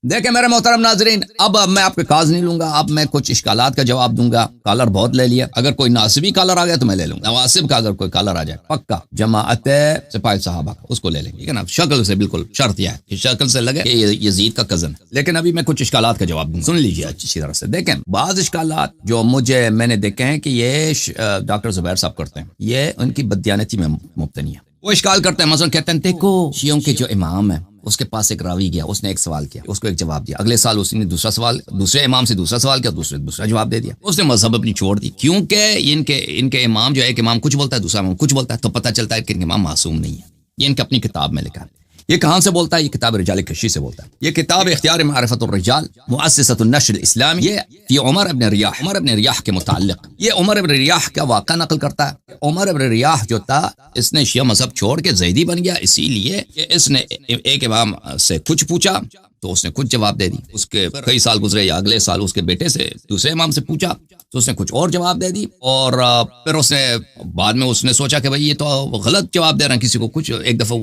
دیکھیں میرے محترم ناظرین، اب میں آپ کے کاز نہیں لوں گا، اب میں کچھ اشکالات کا جواب دوں گا۔ کالر بہت لے لیا، اگر کوئی ناصبی کالر آ گیا تو میں لے لوں گا۔ نواسب کا اگر کوئی کالر آ جائے پکا جماعت سپاہی صحابہ کا، اس کو لے لیں گے، ٹھیک ہے نا؟ شکل سے بالکل شرط یہ ہے کہ شکل سے لگے کہ یہ یزید کا کزن ہے۔ لیکن ابھی میں کچھ اشکالات کا جواب دوں، سن لیجیے اچھی طرح سے۔ دیکھیں بعض اشکالات جو میں نے دیکھے ہیں کہ یہ ڈاکٹر زبیر صاحب کرتے ہیں، یہ ان کی بددیانتی میں مبتنی ہے۔ وہ اشکال کرتے ہیں، مثلا کہتے ہیں دیکھو شیعوں کے جو امام ہے اس کے پاس ایک راوی گیا، اس نے ایک سوال کیا، اس کو ایک جواب دیا، اگلے سال اس نے دوسرے امام سے دوسرا سوال کیا، دوسرا جواب دے دیا، اس نے مذہب اپنی چھوڑ دی، کیونکہ ان کے امام جو ایک امام کچھ بولتا ہے، دوسرا امام کچھ بولتا ہے، تو پتہ چلتا ہے کہ ان کے امام معصوم نہیں ہے۔ یہ ان کی اپنی کتاب میں لکھا ہے۔ یہ کہاں سے بولتا ہے؟ یہ کتاب رجال کشی سے بولتا ہے۔ یہ کتاب اختیار معرفت الرجال مؤسسۃ النشر الاسلامی، یہ فی عمر ابن ریاح کے متعلق، یہ عمر ابن ریاح کا واقعہ نقل کرتا ہے۔ عمر ابن ریاح جو تھا، اس نے شیعہ مذہب چھوڑ کے زیدی بن گیا، اسی لیے کہ اس نے ایک امام سے کچھ پوچھا تو اس نے کچھ جواب دے دی، اس کے کئی سال گزرے یا اگلے سال اس کے بیٹے سے دوسرے امام سے پوچھا تو اس نے کچھ اور جواب دے دی، اور پھر اس نے بعد میں اس نے سوچا کہ بھئی یہ تو غلط جواب دے رہا ہے، کسی کو کچھ، ایک دفعہ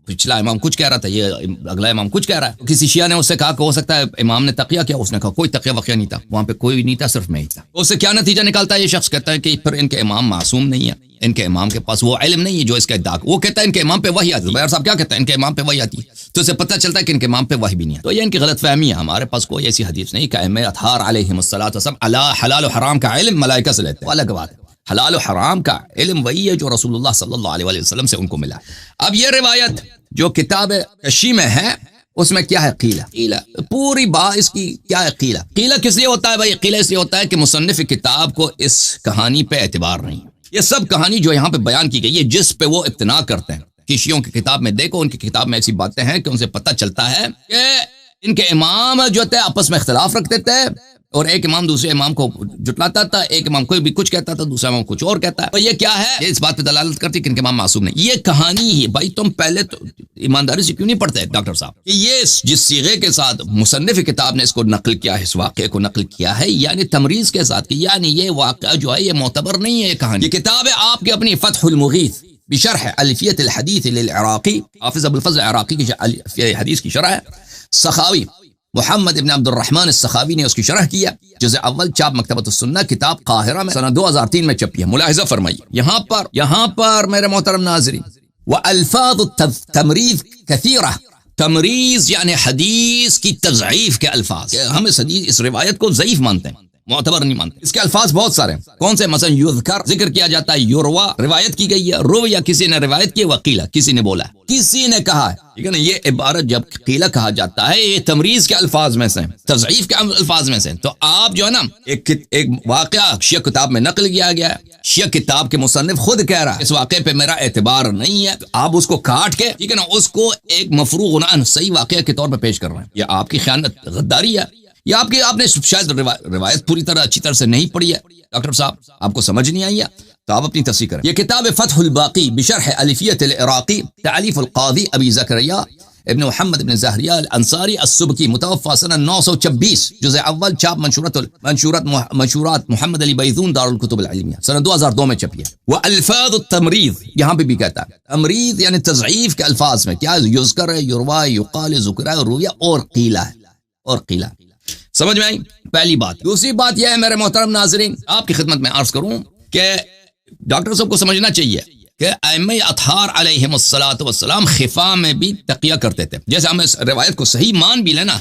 پچھلا امام کچھ کہہ رہا تھا، یہ اگلا امام کچھ کہہ رہا ہے۔ کسی شیعہ نے اس سے کہا کہ ہو سکتا ہے امام نے تقیہ کیا، اس نے کہا کوئی تقیہ وقیہ نہیں تھا، وہاں پہ کوئی نہیں تھا، صرف میں ہی تھا۔ اس سے کیا نتیجہ نکلتا ہے؟ یہ شخص کہتا ہے کہ پھر ان کے امام معصوم نہیں ہے، ان کے امام کے پاس وہ علم نہیں ہے جو اس کا ادعا، وہ کہتا ہے ان کے امام پہ وحی آتی ہے۔ زبیر صاحب کیا کہتا ہے؟ ان کے امام پہ وحی آتی ہے، تو اسے پتہ چلتا ہے کہ ان کے امام پہ وحی بھی نہیں ہے۔ تو یہ ان کی غلط فہمی ہے، ہمارے پاس کوئی ایسی حدیث نہیں کہ ائمہ اطہار علیہم الصلوۃ والسلام حلال و حرام کا علم ملائکہ سے لیتے ہیں، الگ بات ہے۔ حلال و حرام کا علم وہی ہے جو رسول اللہ صلی اللہ علیہ وسلم سے ان کو ملا۔ اب یہ روایت جو کتاب کشی میں ہے، اس میں کیا ہے؟ قیلہ پوری اس کی کیا ہے؟ قیلہ کس لیے ہوتا ہے بھائی؟ قیلہ اس لیے ہوتا ہے کہ مصنف کتاب کو اس کہانی پہ اعتبار نہیں۔ یہ سب کہانی جو یہاں پہ بیان کی گئی ہے، جس پہ وہ اقتناع کرتے ہیں، کشیوں کی کتاب میں دیکھو، ان کی کتاب میں ایسی باتیں ہیں کہ ان سے پتہ چلتا ہے کہ ان کے امام جو تھے آپس میں اختلاف رکھتے تھے، اور ایک امام دوسرے امام کو جٹلاتا تھا، ایک امام کوئی بھی کچھ کہتا تھا، دوسرا امام کچھ اور کہتا ہے۔ تو یہ کیا ہے؟ یہ اس بات پہ دلالت کرتی ہے کہ ان کے امام معصوم نہیں۔ یہ کہانی ہی بھائی، تم پہلے تو ایمانداری سے کیوں نہیں پڑھتے ڈاکٹر صاحب کہ یہ جس صیغے کے ساتھ مصنف کتاب نے اس کو نقل کیا ہے، اس واقعے کو نقل کیا ہے، یعنی تمریز کے ساتھ، یعنی یہ واقعہ جو ہے یہ معتبر نہیں ہے، یہ کہانی۔ یہ کتاب ہے آپ کی اپنی فتح المغیث بشرح الفیۃ الحدیث للعراقی، حافظ ابو الفضل عراقی کی حدیث کی شرح ہے۔ سخاوی محمد ابن عبد الرحمن السخاوی نے اس کی شرح کیا، جزء اول، چاپ مکتبۃ السنہ، کتاب قاہرہ میں سنہ 2003 میں چھپی ہے۔ ملاحظہ فرمائیے یہاں پر میرے محترم ناظرین، وَأَلْفَاظُ التَّمْرِيض كَثِيرَةٌ، تمریز یعنی حدیث کی تضعیف کے الفاظ، ہم اس روایت کو ضعیف مانتے ہیں، معتبر نہیں مانتے۔ اس کے الفاظ بہت سارے ہیں، کون سے؟ مثلا یذکر، ذکر کیا جاتا ہے، یروا، روایت کی گئی ہے، رویا کسی نے روایت کی، وقیلہ کسی نے بولا، کسی نے کہا ہے، ٹھیک ہے نا؟ یہ عبارت جب قیلہ کہا جاتا ہے، یہ تمریز کے الفاظ میں سے، تضعیف کے الفاظ میں سے۔ تو آپ جو ہے نا، ایک واقعہ شیعہ کتاب میں نقل کیا گیا ہے، شیعہ کتاب کے مصنف خود کہہ رہا ہے اس واقعے پہ میرا اعتبار نہیں ہے، آپ اس کو کاٹ کے، ٹھیک ہے نا، اس کو ایک مفروغ عنہ صحیح واقعہ کے طور پہ پیش کر رہے ہیں۔ یہ آپ کی خیانت، غداری ہے، یا آپ نے شاید روایت پوری طرح اچھی طرح سے نہیں پڑھی ہے ڈاکٹر صاحب، آپ کو سمجھ نہیں آئی ہے، تو آپ اپنی تصحیح کریں۔ یہ کتاب فتح الباقی بشرح الفیۃ العراقی، تعلیف القاضی ابی زکریا ابن محمد ابن زہریہ الانصاری السبکی، متوفى سنہ 926، جزء اول، چاپ منشورات محمد علی بیضون دارالکتب العلمیہ، سنہ 2002 میں چھپی ہے۔ والفاظ التمریض، یہاں پہ بھی کہتا ہے تمریض یعنی تضعیف کے الفاظ میں کیا؟ یذکر ہے، یروا، یقال، ذکر، رویہ اور قیلہ ہے، اور قیلہ۔ سمجھ میں آئی پہلی بات۔ دوسری بات یہ ہے میرے محترم ناظرین، آپ کی خدمت میں عرض کروں کہ ڈاکٹر صاحب کو سمجھنا چاہیے کہ ائمہ اطہار علیہم الصلوۃ والسلام خفا میں بھی تقیہ کرتے تھے۔ جیسے ہم اس روایت کو صحیح مان بھی لینا،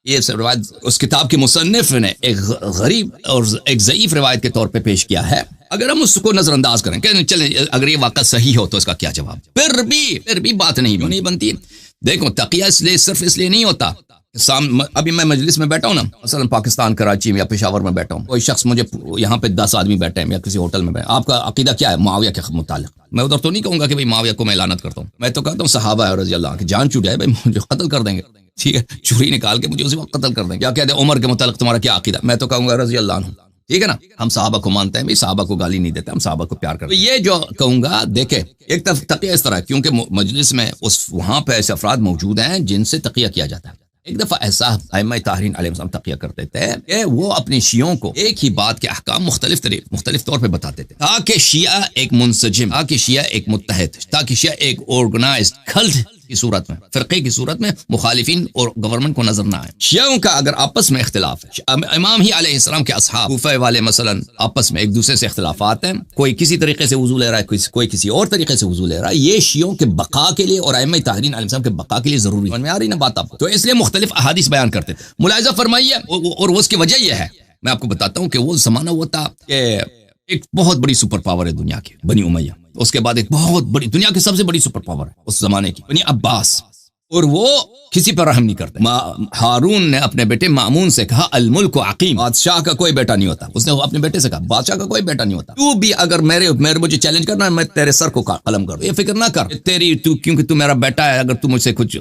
یہ روایت اس کتاب کے مصنف نے ایک غریب اور ایک ضعیف روایت کے طور پہ پیش کیا ہے، اگر ہم اس کو نظر انداز کریں کہ چلیں اگر یہ واقعہ صحیح ہو تو اس کا کیا جواب، پھر بھی بات نہیں بنتی۔ دیکھو تقیہ صرف اس لیے نہیں ہوتا، ابھی میں مجلس میں بیٹھا ہوں نا، مثلا پاکستان کراچی میں یا پشاور میں بیٹھا ہوں، کوئی شخص مجھے یہاں پہ 10 آدمی بیٹھے ہیں یا کسی ہوٹل میں بیٹھے، آپ کا عقیدہ کیا ہے معاویہ کے متعلق؟ میں ادھر تو نہیں کہوں گا کہ بھئی معاویہ کو میں لعنت کرتا ہوں، میں تو کہتا ہوں صحابہ رضی اللہ عنہ جان چھوٹ جائے بھائی مجھے قتل کر دیں گے، ٹھیک ہے، چوری نکال کے مجھے اسی وقت قتل کر دیں گے۔ کیا کہتے ہیں عمر کے متعلق تمہارا کیا عقیدہ؟ میں تو کہوں گا رضی اللہ عنہ، ٹھیک ہے نا، ہم صحابہ کو مانتے ہیں، بھائی صحابہ کو گالی نہیں دیتے، ہم صحابہ کو پیار کرتے ہیں۔ یہ جو کہوں گا، دیکھیں ایک تقیہ اس طرح، کیونکہ مجلس میں وہاں پہ ایسے افراد موجود ہیں جن سے تقیہ کیا جاتا ہے۔ ایک دفعہ ایسا ائمہ طاہرین علیہ السلام تقیہ کرتے تھے کہ وہ اپنے شیعوں کو ایک ہی بات کے احکام مختلف طور پہ بتاتے تھے، تاکہ شیعہ ایک منسجم، تاکہ شیعہ ایک متحد، تاکہ شیعہ ایک آرگنائزڈ کلٹ کی صورت میں، فرقے کی صورت میں مخالفین اور گورنمنٹ کو نظر نہ آئے۔ شیعوں کا اگر آپس میں اختلاف ہے، امام ہی علیہ السلام کے اصحاب کوفہ والے مثلا آپس میں ایک دوسرے سے اختلافات ہیں، کوئی کسی طریقے سے وضو لے رہا ہے، کوئی کسی اور طریقے سے وضو لے رہا ہے، یہ شیعوں کے بقا کے لیے اور ائمہ طاہرین علیہ السلام کے بقا کے لیے ضروری ہے۔ میں آ رہی نا بات آپ کو، تو اس لیے مختلف احادیث بیان کرتے تھے۔ ملاحظہ فرمائیے، اور اس کی وجہ یہ ہے، میں آپ کو بتاتا ہوں کہ وہ زمانہ وہ تھا کہ ایک بہت بڑی سپر پاور ہے دنیا کی بنی امیہ، اس کے بعد ایک بہت بڑی دنیا کی سب سے بڑی سپر پاور ہے اس زمانے کی بنی عباس، اور وہ کسی پر رحم نہیں کرتے۔ ہارون نے اپنے بیٹے مامون سے کہا الملک عقیم، بادشاہ کا کوئی بیٹا نہیں ہوتا۔ اس نے اپنے بیٹے سے کہا بادشاہ کا کوئی بیٹا نہیں ہوتا، تو بھی اگر مجھے چیلنج کرنا ہے، میں تیرے سر کو قلم کر دوں، یہ فکر نہ کر کیونکہ تو میرا بیٹا ہے، اگر تو مجھ سے کچھ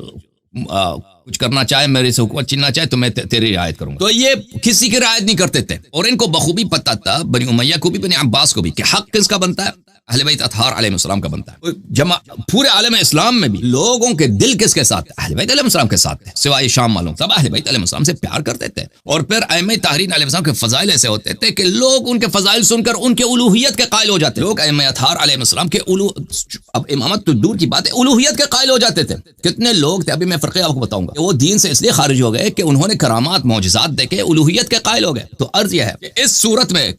کرنا چاہے، میرے سے حکومت چھیننا چاہے، تو میں تیری رعایت کروں گا۔ تو یہ کسی کی رعایت نہیں کرتے تھے، اور ان کو بخوبی پتہ تھا، بنی امیہ کو بھی بنی عباس کو بھی، کہ حق کس کا بنتا ہے؟ اہل بیت اطہار علیہ السلام کا بنتا ہے۔ پورے عالم اسلام میں بھی لوگوں کے دل کس کے ساتھ اہل بیت علیہ السلام کے ساتھ تھے، سوائے شام والوں، سب اہل بیت علیہ السلام سے پیار کرتے تھے۔ اور پھر ائمہ طاہرین علیہ السلام کے فضائل ایسے ہوتے تھے کہ لوگ ان کے فضائل سن کر ان کے الوہیت کے قائل ہو جاتے، لوگ ائمہ اطہار علیہ السلام کے اب امامت تو دور کی بات ہے، الوہیت کے قائل ہو جاتے تھے۔ کتنے لوگ تھے، ابھی میں فرقے آپ کو بتاؤں گا، وہ دین سے اس لیے خارج ہو گئے کہ انہوں نے کرامات معجزات دیکھے، الوہیت کے قائل ہو گئے۔ تو عرض یہ ہے کہ اس صورت میں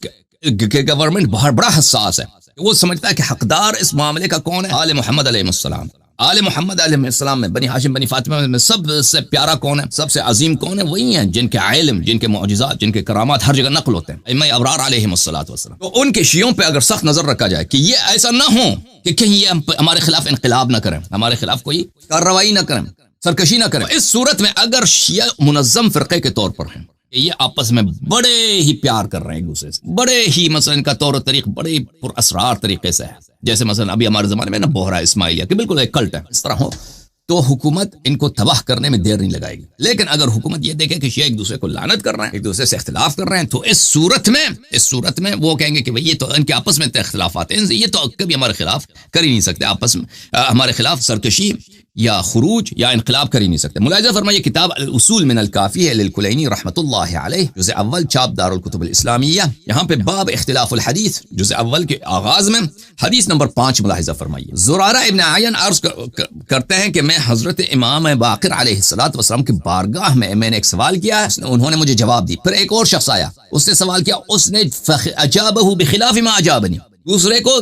گورنمنٹ بہت بڑا حساس ہے، وہ سمجھتا ہے کہ حقدار اس معاملے کا کون ہے؟ آل محمد علیہ السلام۔ آل محمد علیہ السلام میں بنی ہاشم بنی فاطمہ میں سب سے پیارا کون ہے، سب سے عظیم کون ہے؟ وہی ہیں جن کے علم، جن کے معجزات، جن کے کرامات ہر جگہ نقل ہوتے ہیں، ائمہ ابرار علیہ السلام۔ تو ان کے شیعوں پہ اگر سخت نظر رکھا جائے کہ یہ ایسا نہ ہو کہ کہیں یہ ہمارے خلاف انقلاب نہ کریں، ہمارے خلاف کوئی کارروائی نہ کریں، سرکشی نہ کریں، اس صورت میں اگر شیعہ منظم فرقے کے طور پر ہیں، یہ آپس میں بڑے ہی پیار کر رہے ہیں ایک دوسرے سے، بڑے ہی مثلا ان کا طور و طریق بڑے پر اسرار طریقے سے ہے، جیسے مثلا ابھی ہمارے زمانے میں نا بحرہ اسماعیلیہ کہ بالکل ایک کلٹ ہے، اس طرح ہو تو حکومت ان کو تباہ کرنے میں دیر نہیں لگائے گی۔ لیکن اگر حکومت یہ دیکھے کہ شیعہ ایک دوسرے کو لعنت کر رہے ہیں، ایک دوسرے سے اختلاف کر رہے ہیں، تو اس صورت میں وہ کہیں گے کہ بھئی یہ تو ان کے آپس میں اختلافات ہیں، یہ تو کبھی ہمارے خلاف کر ہی نہیں سکتے، آپس میں ہمارے خلاف سرکشی یا خروج یا انقلاب کر ہی نہیں سکتے۔ ملاحظہ فرمائیے، کتاب الاصول من الکافی ہے للکلینی رحمۃ اللہ علیہ، جزء اول، چاپ دار الکتب الاسلامیہ، یہاں پہ باب اختلاف الحدیث جزء اول کے آغاز میں حدیث نمبر 5 ملاحظہ فرمائیے۔ زرارہ ابن عین عرض کرتے ہیں کہ میں حضرت امام باقر علیہ السلام کی بارگاہ میں نے ایک سوال کیا، انہوں نے مجھے جواب دی، پھر ایک اور شخص آیا، اس نے سوال کیا، اس نے اجابہ بخلاف ما اجابنی، دوسرے کو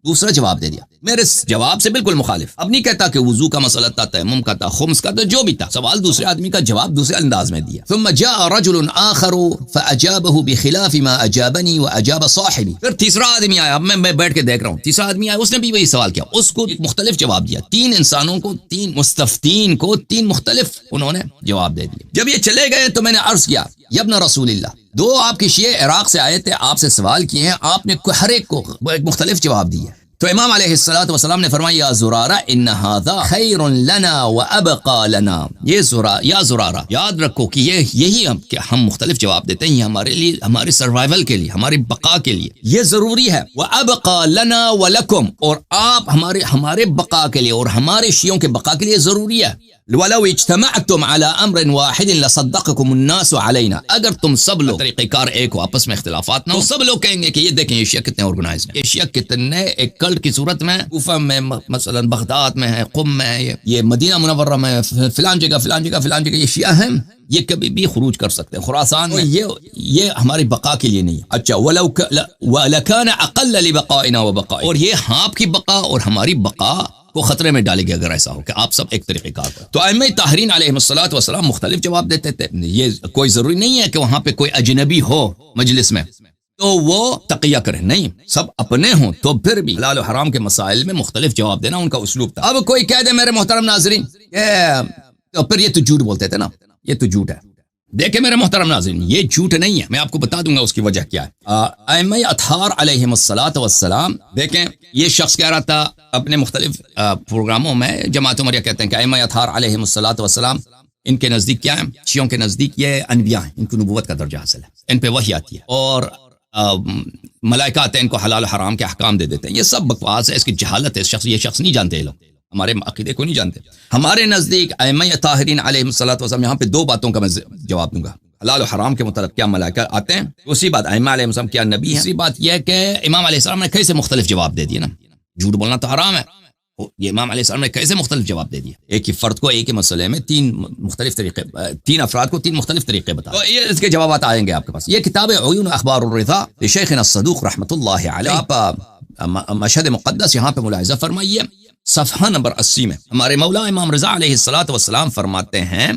دوسرا جواب دے دیا میرے جواب سے بالکل مخالف۔ اب نہیں کہتا کہ وضو کا مسئلہ تھا، تیمم کا تھا، خمس کا تھا، جو بھی تھا، سوال دوسرے آدمی کا جواب دوسرے انداز میں دیا۔ ثم جاء رجل آخر فاجابه بخلاف ما اجابني واجاب صاحبي، پھر تیسرا آدمی آیا، اب میں بیٹھ کے دیکھ رہا ہوں، تیسرا آدمی آیا، اس نے بھی وہی سوال کیا، اس کو ایک مختلف جواب دیا، تین انسانوں کو، تین مستفتین کو تین مختلف انہوں نے جواب دے دیے۔ جب یہ چلے گئے تو میں نے عرض کیا، یا ابن رسول اللہ، دو آپ کے شیعہ عراق سے آئے تھے، آپ سے سوال کیے ہیں، آپ نے ہر ایک کو ایک مختلف جواب دی ہے۔ تو امام علیہ السلام نے فرمایا، یا زرارہ ان ھذا خیر لنا وابقى لنا، یہ یا زرارہ یاد رکھو کہ یہی کہ ہم مختلف جواب دیتے ہیں، یہ ہمارے لیے، ہمارے سروائیول کے لیے، ہماری بقا کے لیے یہ ضروری ہے، وابقى لنا ولکم، اور آپ ہمارے بقا کے لیے اور ہمارے شیعوں کے بقا کے لیے ضروری ہے۔ ولو اجتمعتم على امر واحد لصدقكم الناس علينا، اگر تم سب لوگ طریقہ کار ایک ہو، آپس میں اختلافات نہ ہو، سب لوگ کہیں گے کہ یہ دیکھیں یہ شیعہ کتنے آرگنائز ہیں، یہ شیعہ کتنے ایک کلٹ کی صورت میں کوفہ میں مثلا بغداد میں ہے، قم میں ہے، یہ مدینہ منورہ میں، فلان جگہ یہ شیعہ ہیں، یہ کبھی بھی خروج کر سکتے ہیں خراسان میں، یہ ہماری بقا کے لیے نہیں ہے۔ اچھا، ولکان اقل لبقائنا وبقاء، اور یہ آپ کی بقا اور ہماری بقا کو خطرے میں ڈالے گی اگر ایسا ہو کہ آپ سب ایک طریقے کار ہو۔ تو ائمہ طاہرین علیہ السلام مختلف جواب دیتے تھے، یہ کوئی ضروری نہیں ہے کہ وہاں پہ کوئی اجنبی ہو مجلس میں تو وہ تقیہ کرے، نہیں، سب اپنے ہوں، تو پھر بھی حلال و حرام کے مسائل میں مختلف جواب دینا ان کا اسلوب تھا۔ اب کوئی کہہ دے میرے محترم ناظرین، تو پھر یہ تو جھوٹ بولتے تھے نا، یہ تو جھوٹ ہے۔ دیکھیں میرے محترم ناظرین، یہ جھوٹ نہیں ہے، میں آپ کو بتا دوں گا اس کی وجہ کیا ہے۔ ائمہ اطہار علیہ السلام، دیکھیں یہ شخص کہہ رہا تھا اپنے مختلف پروگراموں میں، جماعت عمریہ کہتے ہیں کہ ائمہ اطہار علیہ السلام ان کے نزدیک کیا ہے، شیعوں کے نزدیک یہ انبیاء ہیں، ان کو نبوت کا درجہ حاصل ہے، ان پہ وحی آتی ہے، اور ملائکہ آتے ہیں ان کو حلال و حرام کے احکام دے دیتے ہیں۔ یہ سب بکواس ہے، اس کی جہالت ہے، یہ شخص نہیں جانتے، یہ لوگ ہمارے عقیدے کو نہیں جانتے۔ ہمارے نزدیک ائمہ طاہرین علیہ السلام، یہاں پہ دو باتوں کا میں جواب دوں گا، حلال و حرام کے متعلق کیا ملائکہ آتے ہیں، دوسری بات ائمہ علیہ السلام کیا نبی ہے، دوسری بات یہ ہے کہ امام علیہ السلام نے کیسے مختلف جواب دے دیے نا، جھوٹ بولنا تو حرام ہے، یہ امام علیہ السلام نے کیسے مختلف جواب دے دیا؟ ایک ہی فرد کو ایک ہی مسئلے میں تین افراد کو تین مختلف طریقے بتا، تو یہ اس کے جوابات آئیں گے آپ کے پاس۔ یہ کتاب عیون اخبار الرضا شیخنا الصدوق رحمۃ اللہ علیہ، آپ مشہد مقدس یہاں پہ ملاحظہ فرمائیے، صفحہ نمبر 80 میں ہمارے مولا امام رضا علیہ الصلوۃ والسلام فرماتے ہیں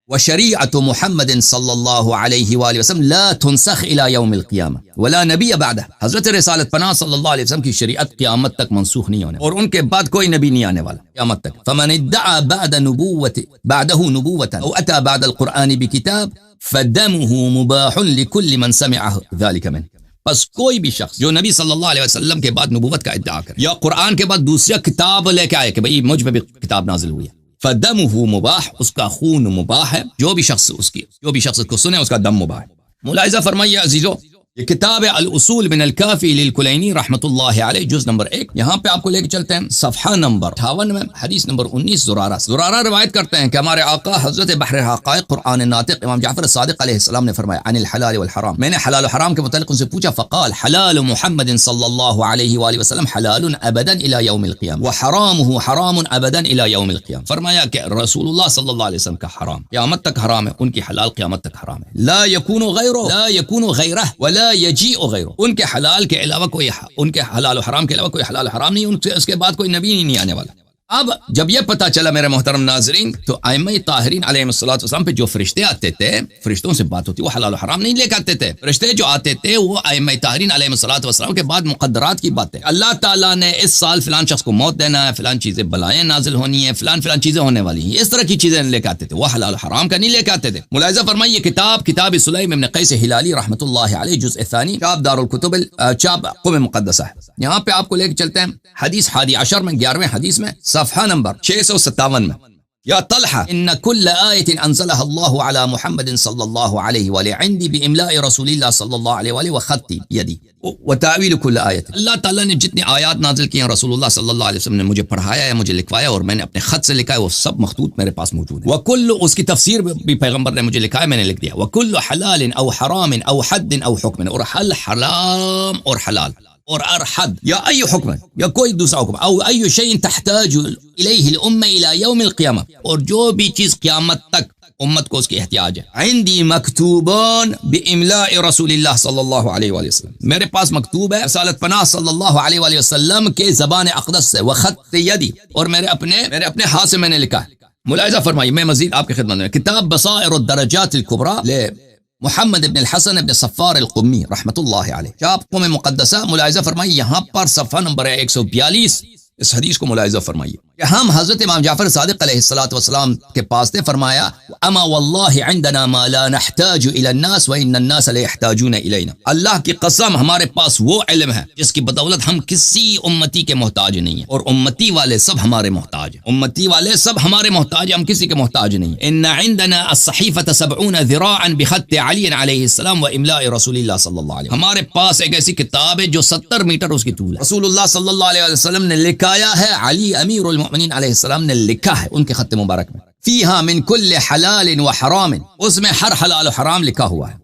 وَشَرِيعَةُ مُحَمَّدٍ صلی اللہ علیہ وآلہ وسلم لا تنسخ الى یوم القیامہ ولا نبی بعدہ۔ حضرت رسالت پناہ صلی اللہ علیہ وسلم کی شریعت قیامت تک منسوخ نہیں ہونے اور ان کے بعد کوئی نبی نہیں آنے والا قیامت تک۔ فمن ادعى بعده نبوة او اتى بعد القرآن بکتاب فدمه مباح لكل من سمع ذلك منه۔ بس کوئی بھی شخص جو نبی صلی اللہ علیہ وسلم کے بعد نبوت کا ادعا کرے یا قرآن کے بعد دوسرا کتاب لے کے آئے کہ بھئی مجھ پہ بھی کتاب نازل ہوئی ہے، فدمه مباح، اس کا خون مباح ہے، جو بھی شخص اس کو سنے اس کا دم مباح ہے۔ ملاحظہ فرمائیے عزیزو، یہ کتاب الاصول من الکافی للکلینی رحمۃ اللہ علیہ جز نمبر 1، یہاں پہ آپ کو لے کے چلتے ہیں صفحہ نمبر 58 میں، حدیث نمبر 19 زرارہ روایت کرتے ہیں کہ ہمارے آقا حضرت بحر حقائق قرآن ناطق امام جعفر الصادق علیہ السلام نے فرمایا عن الحلال والحرام، میں نے حلال و حرام کے متعلق ان سے پوچھا، فقال حلال محمد صلی اللہ علیہ وآلہ وسلم حلال ابدا الى یوم القیامہ وحرامه حرام ابدا الى یوم القیامہ۔ فرمایا کہ رسول اللہ صلی اللہ علیہ وسلم کا حرام قیامت تک حرام ہے، ان کی حلال قیامت تک حرام ہے، لا یکون غیرہ ولا یجیء غیرہ، ان کے حلال کے علاوہ کوئی، ان کے حلال و حرام کے علاوہ کوئی حلال و حرام نہیں، ان سے اس کے بعد کوئی نبی نہیں آنے والا۔ اب جب یہ پتا چلا میرے محترم ناظرین، تو ائمہ طاہرین علیہ الصلوۃ والسلام پہ جو فرشتے آتے تھے، فرشتوں سے بات ہوتی، وہ حلال و حرام نہیں لے کے آتے تھے، فرشتے جو آتے تھے وہ ائمہ طاہرین علیہ الصلوۃ والسلام کے بعد مقدرات کی باتیں، اللہ تعالیٰ نے اس سال فلان شخص کو موت دینا ہے، فلان چیزیں بلائیں نازل ہونی ہیں، فلان چیزیں ہونے والی ہیں، اس طرح کی چیزیں لے کے آتے تھے، وہ حلال و حرام کا نہیں لے کے آتے تھے۔ ملاحظہ فرمائیے کتاب سلیم ابن قیس ہلالی رحمۃ اللہ علیہ جزء ثانی، چاپ دار الکتب، چاپ قم مقدسہ ہے، یہاں پہ آپ کو لے کے چلتے ہیں حدیث 11 میں 11ویں حدیث میں صفحہ نمبر 657 میں، یا طلحہ ان کل آیت انزلها اللہ علی محمد صلی اللہ علیہ وآلہ عندی باملاء رسول اللہ صلی اللہ علیہ وآلہ وخط یدی وتاویل کل آیت، اللہ تعالیٰ نے جتنی آیات نازل کی ہیں رسول اللہ صلی اللہ علیہ وسلم نے مجھے پڑھایا ہے، مجھے لکھوایا، اور میں نے اپنے خط سے لکھا ہے، وہ سب مخطوط میرے پاس موجود ہے، وکل، اس کی تفسیر بھی پیغمبر نے مجھے لکھا ہے، میں نے لکھ دیا، وکل حلال او حرام او حد او حکم، اور حرام اور حلال اور ارحد یا ای حکم یا کوئی دوسرا حکم، او ای شیء تحتاج الیہ الامہ الی یوم القیامہ، اور جو بھی چیز قیامت تک امت کو اس کی احتیاج ہے، عندی مکتوبان باملاء رسول اللہ صلی اللہ علیہ وآلہ وسلم، میرے پاس مکتوب ہے رسالت پناہ صلی اللہ علیہ وآلہ وسلم کے زبان اقدس سے، وخط یدی، اور میرے اپنے ہاتھ سے میں نے لکھا ہے۔ ملاحظہ فرمائیے، میں مزید آپ کی خدمت میں کتاب بصائر الدرجات الکبریٰ محمد ابن الحسن ابن صفار القمی رحمۃ اللہ علیہ، چاپ قم مقدسہ، ملاحظہ فرمائیے یہاں پر صفحہ نمبر 142، اس حدیث کو ملاحظہ فرمائیے کہ ہم حضرت امام جعفر صادق علیہ الصلوۃ والسلام کے پاس تھے، فرمایا اما واللہ عندنا ما لا نحتاج الى الناس وان الناس لا يحتاجون الینا، اللہ کی قسم ہمارے پاس وہ علم ہے جس کی بدولت ہم کسی امتی کے محتاج نہیں ہیں، اور امتی والے سب ہمارے محتاج ہیں، امتی والے سب ہمارے محتاج ہیں، ہم کسی کے محتاج نہیں ہیں۔ ان عندنا الصحیفۃ 70 ذراعا بخط علی علیہ السلام واملاء رسول اللہ صلی اللہ علیہ وسلم، ہمارے پاس ایک ایسی کتاب ہے جو 70 میٹر اس کی طول ہے، رسول اللہ صلی اللہ علیہ وسلم نے لکھایا ہے، علی امیر المؤمنین علیہ السلام نے لکھا ہے ان کے خط مبارک میں، فیہا من کل حلال و حرام، اس میں ہر حلال و حرام لکھا ہوا ہے۔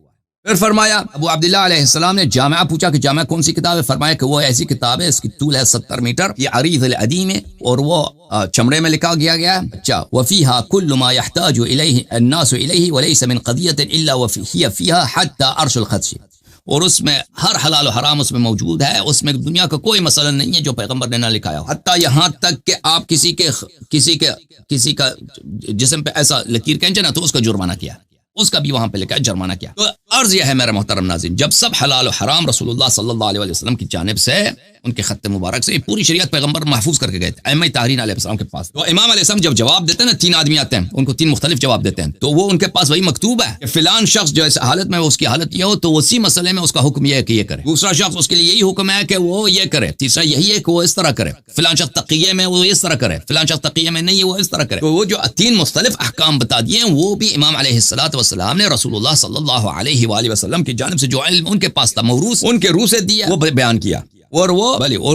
پھر فرمایا ابو عبداللہ علیہ السلام نے جامعہ پوچھا کہ جامعہ کون سی کتاب ہے، فرمایا کہ وہ ایسی کتاب ہے، اس کی طول ہے 70 میٹر، یہ عریض العدیم ہے، اور وہ چمڑے میں لکھا گیا ہے، اچھا، وفیہا کل ما یحتاج الیہ الناس الیہ ولیس من قضیۃ الا وفیہ فیہا حتی عرش الخدش، اور اس میں ہر حلال و حرام اس میں موجود ہے، اس میں دنیا کا کوئی مسئلہ نہیں ہے جو پیغمبر نے نہ لکھایا ہو، حتیٰ یہاں تک کہ آپ کسی کا جسم پہ ایسا لکیر کھینچے نا تو اس کا جرمانہ کیا، اس کا بھی وہاں پہ لکھا ہے جرمانہ کیا۔ تو عرض یہ ہے میرے محترم ناظرین، جب سب حلال و حرام رسول اللہ صلی اللہ علیہ وسلم کی جانب سے، ان کے خط مبارک سے، یہ پوری شریعت پیغمبر محفوظ کر کے گئے تھے ائمہ طاہرین علیہ السلام کے پاس، تو امام علیہ السلام جب جواب دیتے ہیں نا، 3 آدمی آتے ہیں، ان کو 3 مختلف جواب دیتے ہیں، تو وہ ان کے پاس وہی مکتوب ہے کہ فلان شخص جو اس حالت میں اس کی حالت یہ ہو تو اسی مسئلے میں اس کا حکم یہ ہے کہ یہ کرے، دوسرا شخص اس کے لیے یہی حکم ہے کہ وہ یہ کرے، تیسرا یہی ہے کہ وہ اس طرح کرے، فلان شخص تقیہ میں وہ اس طرح کرے، فلان شخص تقیہ میں نہیں ہے وہ اس طرح کرے، تو وہ جو 3 مختلف احکام بتا دیے ہیں، وہ بھی امام علیہ الصلوۃ والسلام نے رسول اللہ صلی اللہ علیہ وآلہ وسلم کی جانب سے جو علم ان کے پاس تھا، موروث ان کے روح سے دیا، وہ بیان کیا۔ اور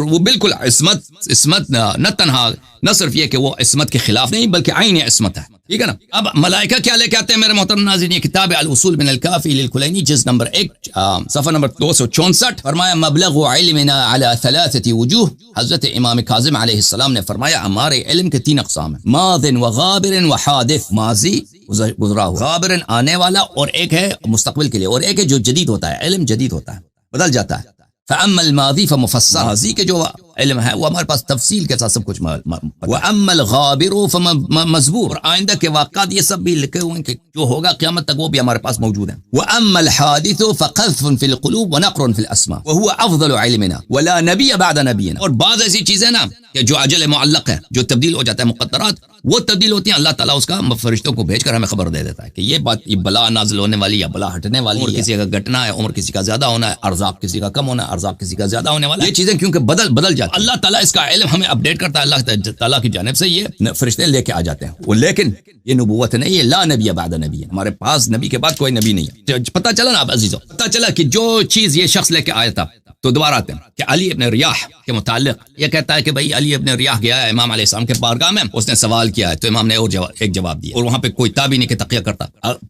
وہ بالکل عصمت نہ تنہا نہ صرف یہ کہ وہ عصمت کے خلاف نہیں بلکہ عین عصمت ہے، ٹھیک ہے نا۔ اب ملائکہ کیا لے کے آتے ہیں میرے محترم ناظرین؟ یہ کتاب الاصول من الکافی للکلینی جلد نمبر 1 صفحہ نمبر 264، فرمایا مبلغ علمنا علی 3 وجوہ۔ حضرت امام کاظم علیہ السلام نے فرمایا ہمارے علم کے 3 اقسام ہیں، ماض و غابر و حادث، ماضی گزرا ہوا، غابر آنے والا، اور ایک ہے مستقبل کے لیے، اور ایک ہے جو جدید ہوتا ہے، علم جدید ہوتا ہے، بدل جاتا ہے۔ فَأَمَّا الْمَاضِي فَمُفَسَّرٌ، ماضی کے جو علم ہے وہ ہمارے پاس تفصیل کے ساتھ سب کچھ وَأَمَّا الْغَابِرُ فَمَزْبُورٌ، اور آئندہ کے واقعات یہ سب بھی لکھے ہوئے ہیں کہ جو ہوگا قیامت تک وہ بھی ہمارے پاس موجود ہیں۔ وَأَمَّا الْحَادِثُ فَقَذْفٌ فِي الْقُلُوبِ وَنَقْرٌ فِي الْأَسْمَاءِ وَهُوَ أَفْضَلُ عِلْمِنَا وَلَا نَبِيَّ بَعْدَ نَبِيِّنَا، اور بعض ایسی چیزیں نا کہ جو اجل معلق ہے، جو تبدیل ہو جاتا ہے، مقدرات وہ تبدیل ہوتی ہیں، اللہ تعالیٰ اس کا فرشتوں کو بھیج کر ہمیں خبر دے دیتا ہے کہ یہ بات، یہ بلا نازل ہونے والی یا بلا ہٹنے والی ہے، کسی کا گھٹنا ہے، عمر کسی کا زیادہ ہونا ہے، ارزاق کسی کا کم ہونا ہے، ارزاق کسی کا زیادہ ہونے والا ہے، یہ چیزیں کیونکہ بدل جاتی ہیں، اللہ تعالیٰ اس کا علم ہمیں اپڈیٹ کرتا ہے، اللہ تعالیٰ کی جانب سے یہ فرشتے لے کے آ جاتے ہیں وہ، لیکن یہ نبوت نہیں ہے، لا نبی بعد نبی، ہمارے پاس نبی کے بعد کوئی نبی نہیں ہے۔ پتہ چلا نا آپ عزیزو، پتہ چلا کہ جو چیز یہ شخص لے کے آیا تھا، تو دوبارہ آتے ہیں کہ علی ابن ریاح کے متعلق یہ کہتا ہے کہ بھئی علی ابن ریاح گیا ہے امام علیہ السلام کے بارگاہ میں، اس نے سوال کیا ہے تو امام نے ایک جواب دیا، اور وہاں پہ کوئی تابعی نہیں کہ تقیہ کرتا،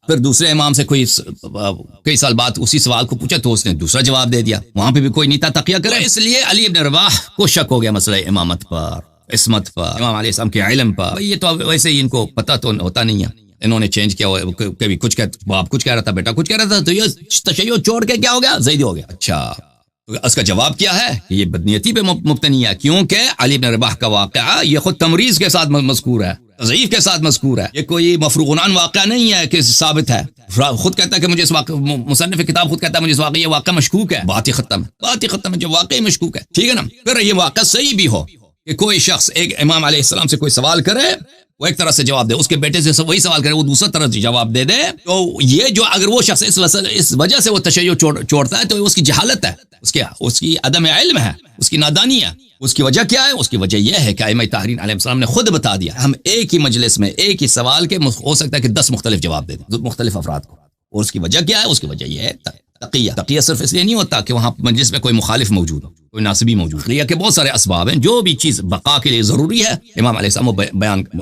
پھر دوسرے امام سے کئی سال بعد اسی سوال کو پوچھا تو اس نے دوسرا جواب دے دیا، وہاں پہ بھی کوئی نہیں تھا تقیہ کرے، اس لیے علی ابن ریاح کو شک ہو گیا مسئلہ امامت پر، عصمت پر، امام علیہ السلام کے علم پر۔ یہ تو ویسے ہی ان کو پتہ تو ہوتا نہیں ہے، انہوں نے چینج کیا، کبھی کچھ باپ کچھ کہہ رہا تھا، بیٹا کچھ کہہ رہا تھا، تو یہ تشیع چھوڑ کے کیا ہو گیا، زیدی ہو گیا۔ اچھا، اس کا جواب کیا ہے کہ یہ بدنیتی پہ مبتنی ہے، کیونکہ علی بن رباح کا واقعہ یہ خود تمریز کے ساتھ مذکور ہے، تضعیف کے ساتھ مذکور ہے، یہ کوئی مفروغ عنہ واقعہ نہیں ہے کہ ثابت ہے، خود کہتا ہے کہ مجھے اس واقعہ، مصنف کتاب خود کہتا ہے مجھے اس واقعہ، یہ واقعہ مشکوک ہے، بات ہی ختم ہے، جو واقعی مشکوک ہے، ٹھیک ہے نا۔ پھر یہ واقعہ صحیح بھی ہو کہ کوئی شخص ایک امام علیہ السلام سے کوئی سوال کرے، وہ ایک طرح سے جواب دے، اس کے بیٹے سے وہی سوال کرے، وہ دوسرا طرح سے جواب دے دے، تو یہ جو اگر وہ شخص اس وجہ سے وہ تشیع چھوڑتا ہے تو اس کی جہالت ہے، اس کی عدم علم ہے، اس کی نادانی ہے۔ اس کی وجہ کیا ہے؟ اس کی وجہ یہ ہے کہ ائمہ طاہرین علیہ السلام نے خود بتا دیا، ہم ایک ہی مجلس میں ایک ہی سوال کے ہو سکتا ہے کہ 10 مختلف جواب دے دیں مختلف افراد کو، اور اس کی وجہ کیا ہے؟ اس کی وجہ یہ ہے تقیہ صرف اس لیے نہیں ہوتا کہ وہاں مجلس میں کوئی مخالف موجود ہو، کوئی ناصبی موجود، تقیہ کے بہت سارے اسباب ہیں، جو بھی چیز بقا کے لیے ضروری ہے امام علیہ السلام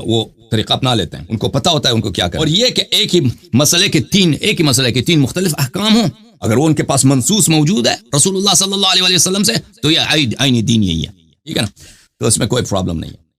وہ طریقہ اپنا لیتے ہیں، ان کو پتہ ہوتا ہے ان کو کیا کرنا، اور یہ کہ ایک ہی مسئلے کے 3 مختلف احکام ہوں، اگر وہ ان کے پاس منصوص موجود ہے رسول اللہ صلی اللہ علیہ وسلم سے، تو یہ عین دین یہی ہے، ٹھیک ہے نا، تو اس میں کوئی پرابلم نہیں ہے۔